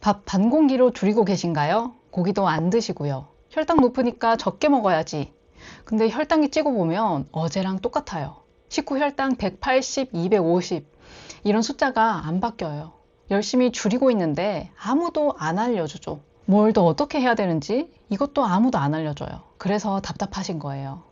밥 반 공기로 줄이고 계신가요? 고기도 안 드시고요. 혈당 높으니까 적게 먹어야지. 근데 혈당이 찌고 보면 어제랑 똑같아요. 식후 혈당 180, 250 이런 숫자가 안 바뀌어요. 열심히 줄이고 있는데 아무도 안 알려주죠. 뭘 더 어떻게 해야 되는지 이것도 아무도 안 알려줘요. 그래서 답답하신 거예요.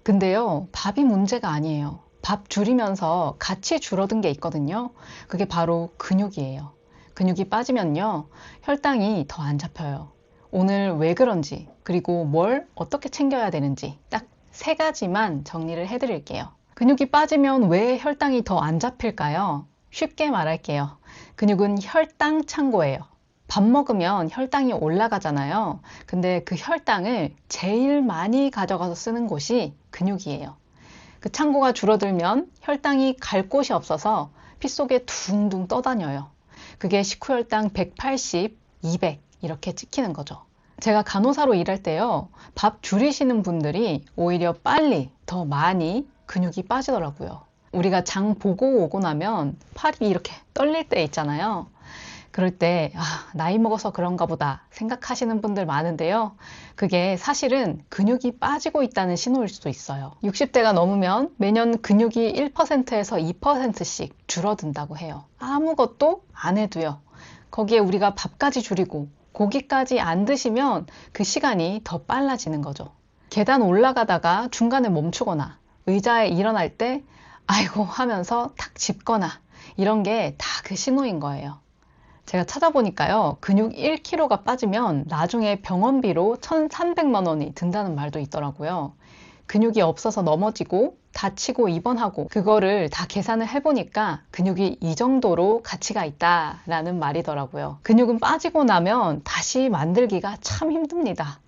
근데요, 밥이 문제가 아니에요. 밥 줄이면서 같이 줄어든 게 있거든요. 그게 바로 근육이에요. 근육이 빠지면요, 혈당이 더 안 잡혀요. 오늘 왜 그런지, 그리고 뭘 어떻게 챙겨야 되는지 딱 세 가지만 정리를 해드릴게요. 근육이 빠지면 왜 혈당이 더 안 잡힐까요? 쉽게 말할게요. 근육은 혈당 창고예요. 밥 먹으면 혈당이 올라가잖아요. 근데 그 혈당을 제일 많이 가져가서 쓰는 곳이 근육이에요. 그 창고가 줄어들면 혈당이 갈 곳이 없어서 피 속에 둥둥 떠다녀요. 그게 식후 혈당 180, 200 이렇게 찍히는 거죠. 제가 간호사로 일할 때요, 밥 줄이시는 분들이 오히려 빨리 더 많이 근육이 빠지더라고요. 우리가 장 보고 오고 나면 팔이 이렇게 떨릴 때 있잖아요. 그럴 때 나이 먹어서 그런가 보다 생각하시는 분들 많은데요. 그게 사실은 근육이 빠지고 있다는 신호일 수도 있어요. 60대가 넘으면 매년 근육이 1%에서 2%씩 줄어든다고 해요. 아무것도 안 해도요. 거기에 우리가 밥까지 줄이고 고기까지 안 드시면 그 시간이 더 빨라지는 거죠. 계단 올라가다가 중간에 멈추거나 의자에 일어날 때 아이고 하면서 탁 짚거나 이런 게 다 그 신호인 거예요. 제가 찾아보니까요, 근육 1kg가 빠지면 나중에 병원비로 1,300만 원이 든다는 말도 있더라고요. 근육이 없어서 넘어지고 다치고 입원하고 그거를 다 계산을 해보니까 근육이 이 정도로 가치가 있다라는 말이더라고요. 근육은 빠지고 나면 다시 만들기가 참 힘듭니다.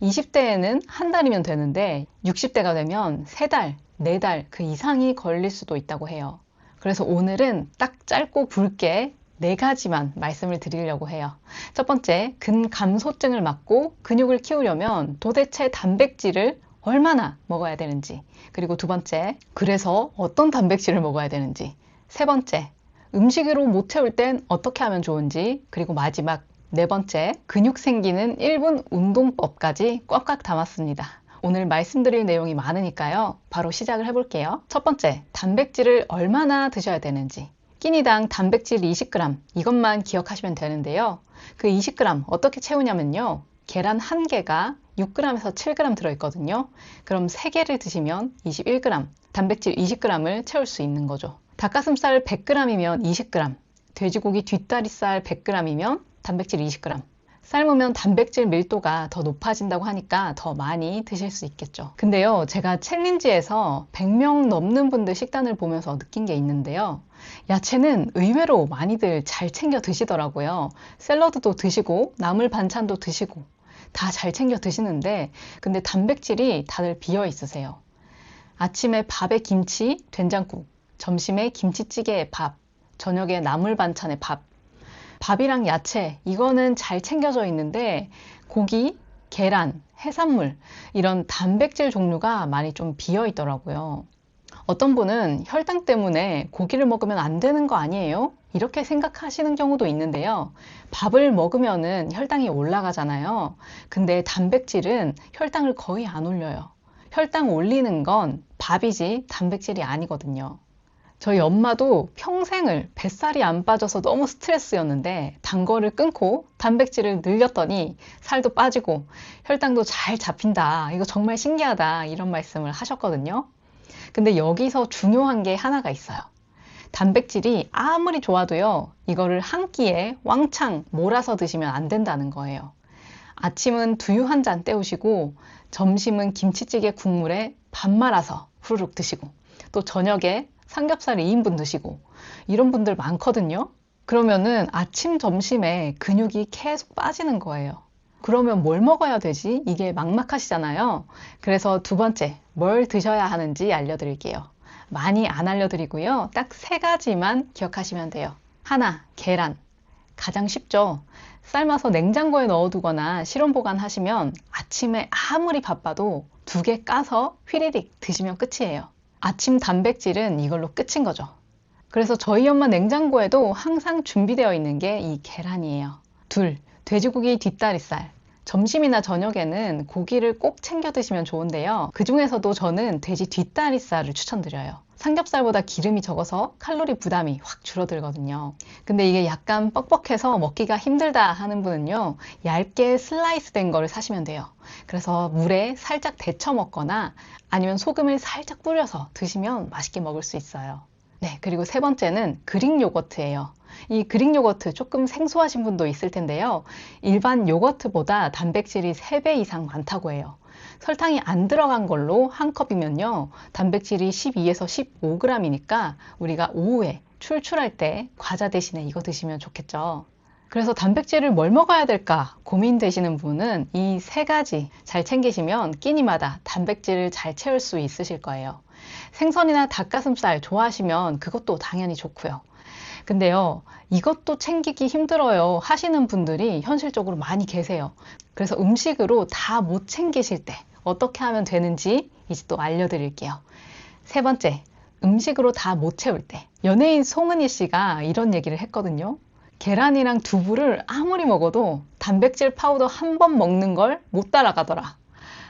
20대에는 한 달이면 되는데 60대가 되면 3달, 4달 그 이상이 걸릴 수도 있다고 해요. 그래서 오늘은 딱 짧고 굵게 4가지만 말씀을 드리려고 해요. 첫 번째, 근감소증을 막고 근육을 키우려면 도대체 단백질을 얼마나 먹어야 되는지, 그리고 두 번째, 그래서 어떤 단백질을 먹어야 되는지, 세 번째, 음식으로 못 채울 땐 어떻게 하면 좋은지, 그리고 마지막 네 번째, 근육 생기는 1분 운동법까지 꽉꽉 담았습니다. 오늘 말씀드릴 내용이 많으니까요. 바로 시작을 해볼게요. 첫 번째, 단백질을 얼마나 드셔야 되는지. 끼니당 단백질 20g 이것만 기억하시면 되는데요. 그 20g 어떻게 채우냐면요. 계란 1개가 6g에서 7g 들어있거든요. 그럼 3개를 드시면 21g, 단백질 20g을 채울 수 있는 거죠. 닭가슴살 100g이면 20g, 돼지고기 뒷다리살 100g이면 단백질 20g. 삶으면 단백질 밀도가 더 높아진다고 하니까 더 많이 드실 수 있겠죠. 근데요, 제가 챌린지에서 100명 넘는 분들 식단을 보면서 느낀 게 있는데요. 야채는 의외로 많이들 잘 챙겨 드시더라고요. 샐러드도 드시고 나물 반찬도 드시고 다 잘 챙겨 드시는데 근데 단백질이 다들 비어 있으세요. 아침에 밥에 김치, 된장국, 점심에 김치찌개에 밥, 저녁에 나물 반찬에 밥, 밥이랑 야채 이거는 잘 챙겨져 있는데 고기, 계란, 해산물 이런 단백질 종류가 많이 좀 비어 있더라고요. 어떤 분은 혈당 때문에 고기를 먹으면 안 되는 거 아니에요? 이렇게 생각하시는 경우도 있는데요. 밥을 먹으면은 혈당이 올라가잖아요. 근데 단백질은 혈당을 거의 안 올려요. 혈당 올리는 건 밥이지 단백질이 아니거든요. 저희 엄마도 평생을 뱃살이 안 빠져서 너무 스트레스였는데 단 거를 끊고 단백질을 늘렸더니 살도 빠지고 혈당도 잘 잡힌다. 이거 정말 신기하다. 이런 말씀을 하셨거든요. 근데 여기서 중요한 게 하나가 있어요. 단백질이 아무리 좋아도요, 이거를 한 끼에 왕창 몰아서 드시면 안 된다는 거예요. 아침은 두유 한 잔 때우시고 점심은 김치찌개 국물에 밥 말아서 후루룩 드시고 또 저녁에 삼겹살 2인분 드시고 이런 분들 많거든요. 그러면은 아침, 점심에 근육이 계속 빠지는 거예요. 그러면 뭘 먹어야 되지? 이게 막막하시잖아요. 그래서 두 번째, 뭘 드셔야 하는지 알려드릴게요. 많이 안 알려드리고요. 딱 3가지만 기억하시면 돼요. 하나, 계란. 가장 쉽죠? 삶아서 냉장고에 넣어두거나 실온 보관하시면 아침에 아무리 바빠도 2개 까서 휘리릭 드시면 끝이에요. 아침 단백질은 이걸로 끝인 거죠. 그래서 저희 엄마 냉장고에도 항상 준비되어 있는 게 이 계란이에요. 둘, 돼지고기 뒷다리살. 점심이나 저녁에는 고기를 꼭 챙겨 드시면 좋은데요. 그 중에서도 저는 돼지 뒷다리살을 추천드려요. 삼겹살보다 기름이 적어서 칼로리 부담이 확 줄어들거든요. 근데 이게 약간 뻑뻑해서 먹기가 힘들다 하는 분은요, 얇게 슬라이스 된 거를 사시면 돼요. 그래서 물에 살짝 데쳐 먹거나 아니면 소금을 살짝 뿌려서 드시면 맛있게 먹을 수 있어요. 네, 그리고 세 번째는 그릭 요거트예요. 이 그릭 요거트 조금 생소하신 분도 있을 텐데요. 일반 요거트보다 단백질이 3배 이상 많다고 해요. 설탕이 안 들어간 걸로 한 컵이면요, 단백질이 12에서 15g이니까 우리가 오후에 출출할 때 과자 대신에 이거 드시면 좋겠죠. 그래서 단백질을 뭘 먹어야 될까 고민되시는 분은 이 세 가지 잘 챙기시면 끼니마다 단백질을 잘 채울 수 있으실 거예요. 생선이나 닭가슴살 좋아하시면 그것도 당연히 좋고요. 근데요, 이것도 챙기기 힘들어요 하시는 분들이 현실적으로 많이 계세요. 그래서 음식으로 다 못 챙기실 때 어떻게 하면 되는지 이제 또 알려드릴게요. 세 번째, 음식으로 다 못 채울 때. 연예인 송은이 씨가 이런 얘기를 했거든요. 계란이랑 두부를 아무리 먹어도 단백질 파우더 한 번 먹는 걸 못 따라가더라.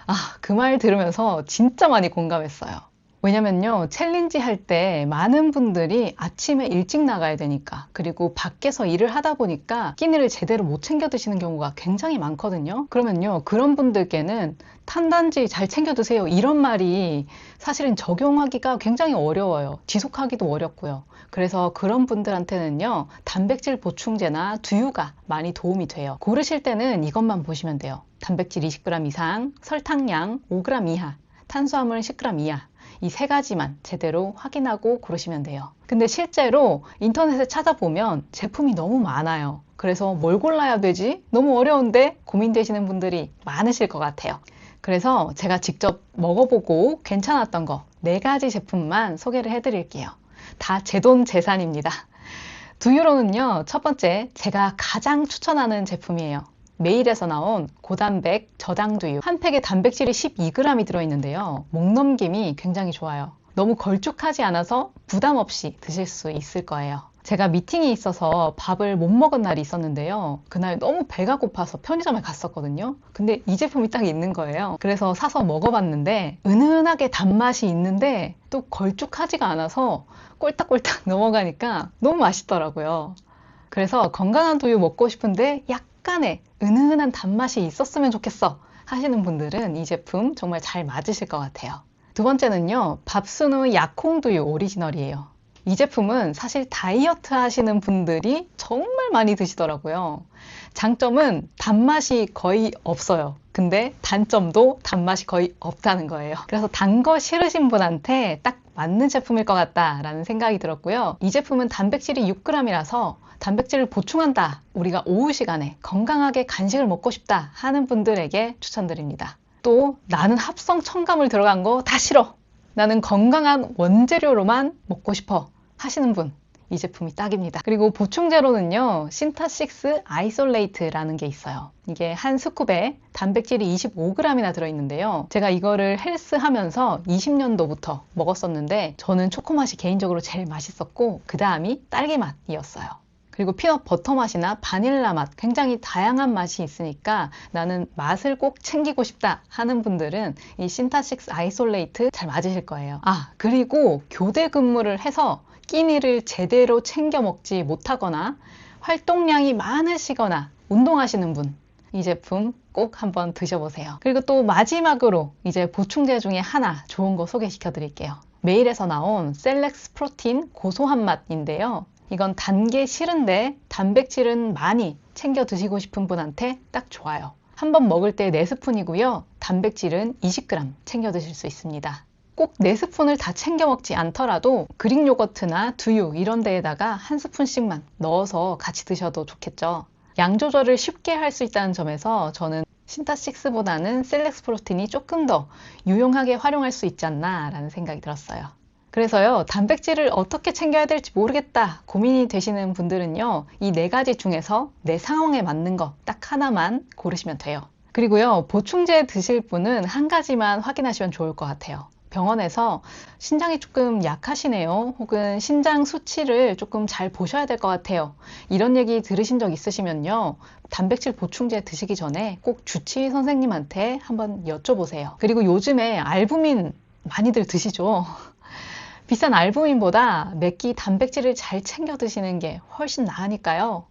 아, 그 말 들으면서 진짜 많이 공감했어요. 왜냐면요, 챌린지 할 때 많은 분들이 아침에 일찍 나가야 되니까, 그리고 밖에서 일을 하다 보니까 끼니를 제대로 못 챙겨 드시는 경우가 굉장히 많거든요. 그러면요, 그런 분들께는 탄단지 잘 챙겨 드세요 이런 말이 사실은 적용하기가 굉장히 어려워요. 지속하기도 어렵고요. 그래서 그런 분들한테는요, 단백질 보충제나 두유가 많이 도움이 돼요. 고르실 때는 이것만 보시면 돼요. 단백질 20g 이상, 설탕량 5g 이하, 탄수화물 10g 이하. 이 세 가지만 제대로 확인하고 고르시면 돼요. 근데 실제로 인터넷에 찾아보면 제품이 너무 많아요. 그래서 뭘 골라야 되지? 너무 어려운데? 고민되시는 분들이 많으실 것 같아요. 그래서 제가 직접 먹어보고 괜찮았던 거 4가지 제품만 소개를 해드릴게요. 다 제 돈 재산입니다. 두유로는요, 첫 번째 제가 가장 추천하는 제품이에요. 메일에서 나온 고단백 저당두유. 한 팩에 단백질이 12g이 들어있는데요. 목넘김이 굉장히 좋아요. 너무 걸쭉하지 않아서 부담 없이 드실 수 있을 거예요. 제가 미팅이 있어서 밥을 못 먹은 날이 있었는데요. 그날 너무 배가 고파서 편의점에 갔었거든요. 근데 이 제품이 딱 있는 거예요. 그래서 사서 먹어봤는데 은은하게 단맛이 있는데 또 걸쭉하지가 않아서 꼴딱꼴딱 넘어가니까 너무 맛있더라고요. 그래서 건강한 두유 먹고 싶은데 약간의 은은한 단맛이 있었으면 좋겠어 하시는 분들은 이 제품 정말 잘 맞으실 것 같아요. 두 번째는요, 밥순우 약콩두유 오리지널이에요. 이 제품은 사실 다이어트 하시는 분들이 정말 많이 드시더라고요. 장점은 단맛이 거의 없어요. 근데 단점도 단맛이 거의 없다는 거예요. 그래서 단 거 싫으신 분한테 딱 맞는 제품일 것 같다라는 생각이 들었고요. 이 제품은 단백질이 6g이라서 단백질을 보충한다, 우리가 오후 시간에 건강하게 간식을 먹고 싶다 하는 분들에게 추천드립니다. 또 나는 합성 첨가물 들어간 거 다 싫어, 나는 건강한 원재료로만 먹고 싶어 하시는 분, 이 제품이 딱입니다. 그리고 보충제로는요, 신타6 아이솔레이트라는 게 있어요. 이게 한 스쿱에 단백질이 25g이나 들어있는데요. 제가 이거를 헬스 하면서 20년도부터 먹었었는데 저는 초코 맛이 개인적으로 제일 맛있었고 그 다음이 딸기 맛이었어요. 그리고 피넛 버터 맛이나 바닐라 맛, 굉장히 다양한 맛이 있으니까 나는 맛을 꼭 챙기고 싶다 하는 분들은 이 신타6 아이솔레이트 잘 맞으실 거예요. 아, 그리고 교대 근무를 해서 끼니를 제대로 챙겨 먹지 못하거나 활동량이 많으시거나 운동하시는 분, 이 제품 꼭 한번 드셔보세요. 그리고 또 마지막으로 이제 보충제 중에 하나 좋은 거 소개시켜 드릴게요. 메일에서 나온 셀렉스 프로틴 고소한 맛인데요. 이건 단 게 싫은데 단백질은 많이 챙겨 드시고 싶은 분한테 딱 좋아요. 한 번 먹을 때 4스푼이고요. 단백질은 20g 챙겨 드실 수 있습니다. 꼭 4스푼을 다 챙겨 먹지 않더라도 그릭 요거트나 두유 이런 데에다가 한 스푼씩만 넣어서 같이 드셔도 좋겠죠. 양 조절을 쉽게 할 수 있다는 점에서 저는 신타6보다는 셀렉스 프로틴이 조금 더 유용하게 활용할 수 있지 않나 라는 생각이 들었어요. 그래서요, 단백질을 어떻게 챙겨야 될지 모르겠다 고민이 되시는 분들은요, 이 4가지 중에서 내 상황에 맞는 거 딱 하나만 고르시면 돼요. 그리고요, 보충제 드실 분은 한 가지만 확인하시면 좋을 것 같아요. 병원에서 신장이 조금 약하시네요. 혹은 신장 수치를 조금 잘 보셔야 될 것 같아요. 이런 얘기 들으신 적 있으시면요. 단백질 보충제 드시기 전에 꼭 주치의 선생님한테 한번 여쭤보세요. 그리고 요즘에 알부민 많이들 드시죠? 비싼 알부민보다 몇 끼 단백질을 잘 챙겨 드시는 게 훨씬 나으니까요.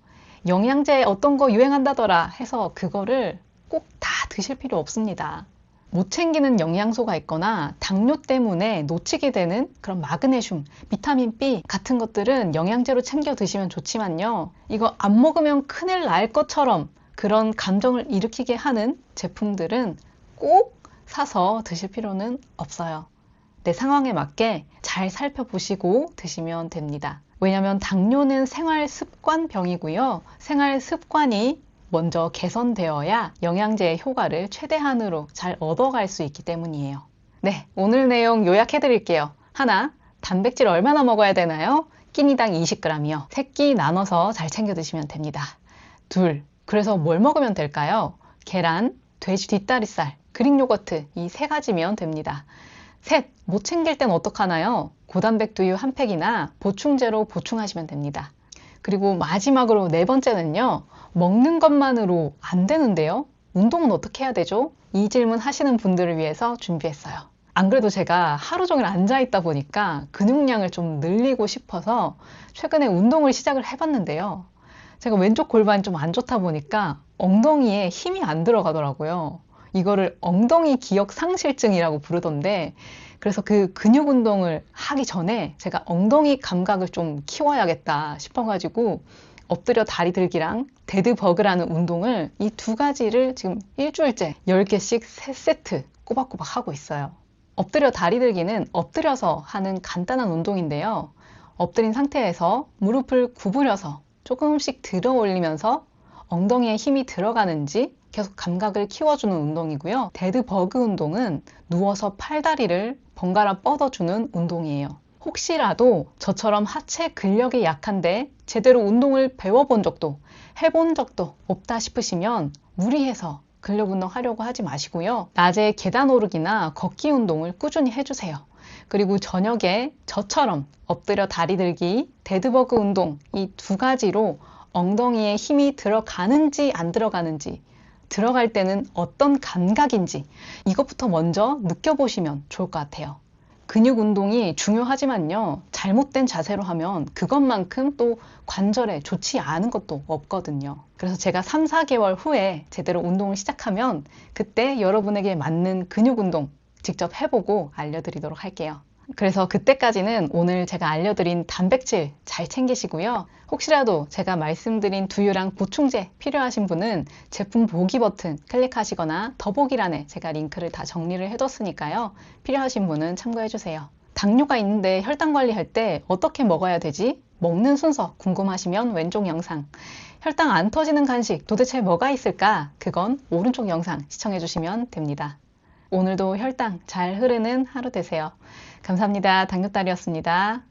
영양제 어떤 거 유행한다더라 해서 그거를 꼭 다 드실 필요 없습니다. 못 챙기는 영양소가 있거나 당뇨 때문에 놓치게 되는 그런 마그네슘, 비타민 B 같은 것들은 영양제로 챙겨 드시면 좋지만요. 이거 안 먹으면 큰일 날 것처럼 그런 감정을 일으키게 하는 제품들은 꼭 사서 드실 필요는 없어요. 내 상황에 맞게 잘 살펴보시고 드시면 됩니다. 왜냐하면 당뇨는 생활 습관 병이고요. 생활 습관이 먼저 개선되어야 영양제의 효과를 최대한으로 잘 얻어갈 수 있기 때문이에요. 네, 오늘 내용 요약해 드릴게요. 하나, 단백질 얼마나 먹어야 되나요? 끼니당 20g이요. 3끼 나눠서 잘 챙겨 드시면 됩니다. 둘, 그래서 뭘 먹으면 될까요? 계란, 돼지 뒷다리살, 그릭 요거트 이 3가지면 됩니다. 셋, 못 챙길 땐 어떡하나요? 고단백 두유 한 팩이나 보충제로 보충하시면 됩니다. 그리고 마지막으로 4번째는요. 먹는 것만으로 안 되는데요. 운동은 어떻게 해야 되죠? 이 질문 하시는 분들을 위해서 준비했어요. 안 그래도 제가 하루 종일 앉아 있다 보니까 근육량을 좀 늘리고 싶어서 최근에 운동을 시작을 해봤는데요. 제가 왼쪽 골반이 좀 안 좋다 보니까 엉덩이에 힘이 안 들어가더라고요. 이거를 엉덩이 기억 상실증이라고 부르던데, 그래서 그 근육 운동을 하기 전에 제가 엉덩이 감각을 좀 키워야겠다 싶어가지고 엎드려 다리 들기랑 데드버그라는 운동을 이 2가지를 지금 일주일째 10개씩 3세트 꼬박꼬박 하고 있어요. 엎드려 다리 들기는 엎드려서 하는 간단한 운동인데요. 엎드린 상태에서 무릎을 구부려서 조금씩 들어 올리면서 엉덩이에 힘이 들어가는지 계속 감각을 키워주는 운동이고요. 데드버그 운동은 누워서 팔다리를 번갈아 뻗어주는 운동이에요. 혹시라도 저처럼 하체 근력이 약한데 제대로 운동을 배워본 적도 해본 적도 없다 싶으시면 무리해서 근력 운동 하려고 하지 마시고요. 낮에 계단 오르기나 걷기 운동을 꾸준히 해주세요. 그리고 저녁에 저처럼 엎드려 다리 들기, 데드버그 운동 이 2가지로 엉덩이에 힘이 들어가는지 안 들어가는지, 들어갈 때는 어떤 감각인지 이것부터 먼저 느껴보시면 좋을 것 같아요. 근육 운동이 중요하지만요. 잘못된 자세로 하면 그것만큼 또 관절에 좋지 않은 것도 없거든요. 그래서 제가 3, 4개월 후에 제대로 운동을 시작하면 그때 여러분에게 맞는 근육 운동 직접 해보고 알려드리도록 할게요. 그래서 그때까지는 오늘 제가 알려드린 단백질 잘 챙기시고요. 혹시라도 제가 말씀드린 두유랑 보충제 필요하신 분은 제품 보기 버튼 클릭하시거나 더보기란에 제가 링크를 다 정리를 해뒀으니까요. 필요하신 분은 참고해주세요. 당뇨가 있는데 혈당 관리할 때 어떻게 먹어야 되지? 먹는 순서 궁금하시면 왼쪽 영상, 혈당 안 터지는 간식 도대체 뭐가 있을까? 그건 오른쪽 영상 시청해주시면 됩니다. 오늘도 혈당 잘 흐르는 하루 되세요. 감사합니다. 당뇨딸이었습니다.